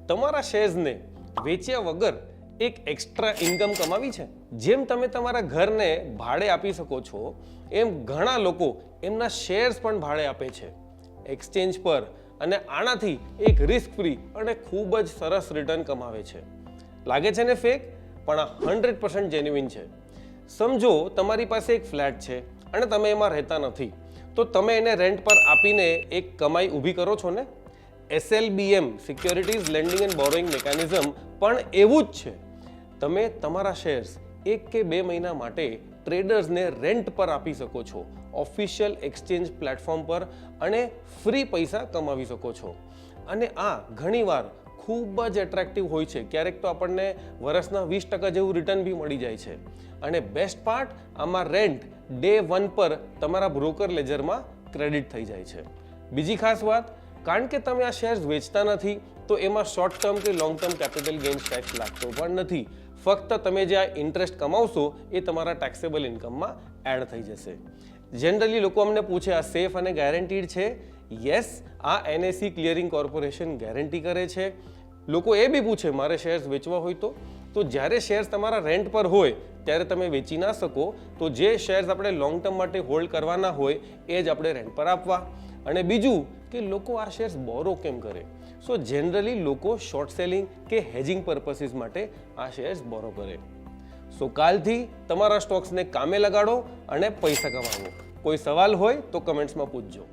તમારા શેર્સને વેચ્યા વગર એક એક્સ્ટ્રા ઇન્કમ કમાવી છે? જેમ તમે તમારા ઘરને ભાડે આપી શકો છો, એમ ઘણા લોકો એમના શેર્સ પણ ભાડે આપે છે એક્સચેન્જ પર, અને આનાથી એક રિસ્ક ફ્રી અને ખૂબ જ સરસ રિટર્ન કમાવે છે. લાગે છે ને ફેક, પણ આ 100% જેન્યુઇન છે. સમજો તમારી પાસે એક ફ્લેટ છે અને તમે એમાં રહેતા નથી, તો તમે એને રેન્ટ પર આપીને એક કમાઈ ઊભી કરો છો ને. SLBM securities lending and borrowing mechanism પણ એવું જ છે. તમે તમારા શેર્સ 1 કે 2 મહિના માટે ટ્રેડર્સને રેન્ટ પર આપી શકો છો ઓફિશિયલ એક્સચેન્જ પ્લેટફોર્મ પર, અને ફ્રી પૈસા કમાવી શકો છો. અને આ ઘણીવાર ખૂબ જ એટ્રેક્ટિવ હોય છે. ક્યારેક તો આપણને વર્ષના 20% જેવું રિટર્ન બી મળી જાય છે. અને બેસ્ટ પાર્ટ, આમાં રેન્ટ ડે 1 પર તમારા બ્રોકર લેજરમાં ક્રેડિટ થઈ જાય છે. બીજી ખાસ વાત, કારણ કે તમે આ શેર્સ વેચતા નથી, તો એમાં શોર્ટ ટર્મ કે long term capital gains tax લાગતો પણ નથી. ફક્ત તમે જે આ ઇન્ટરેસ્ટ કમાવશો એ તમારા ટેક્સેબલ ઇન્કમમાં એડ થઈ જશે. જનરલી લોકો અમને પૂછે, આ સેફ અને ગેરંટીડ છે? યસ, આ NSE ક્લિયરિંગ કોર્પોરેશન ગેરંટી કરે છે. લોકો એ બી પૂછે, મારે શેર્સ વેચવા હોય તો જ્યારે શેર્સ તમારા રેન્ટ પર હોય ત્યારે તમે વેચી ના શકો, તો જે શેર્સ આપણે લોંગ ટર્મ માટે હોલ્ડ કરવાના હોય એ જ આપણે રેન્ટ પર આપવા. અને બીજું કે લોકો આ શેર્સ બોરો કેમ કરે? સો જનરલી લોકો શોર્ટ સેલિંગ કે હેજિંગ પર્પસીસ માટે આ શેર્સ બોરો કરે. સો કાલથી તમારા સ્ટોક્સને કામે લગાડો અને પૈસા કમાવો. કોઈ સવાલ હોય તો કમેન્ટ્સમાં પૂછજો.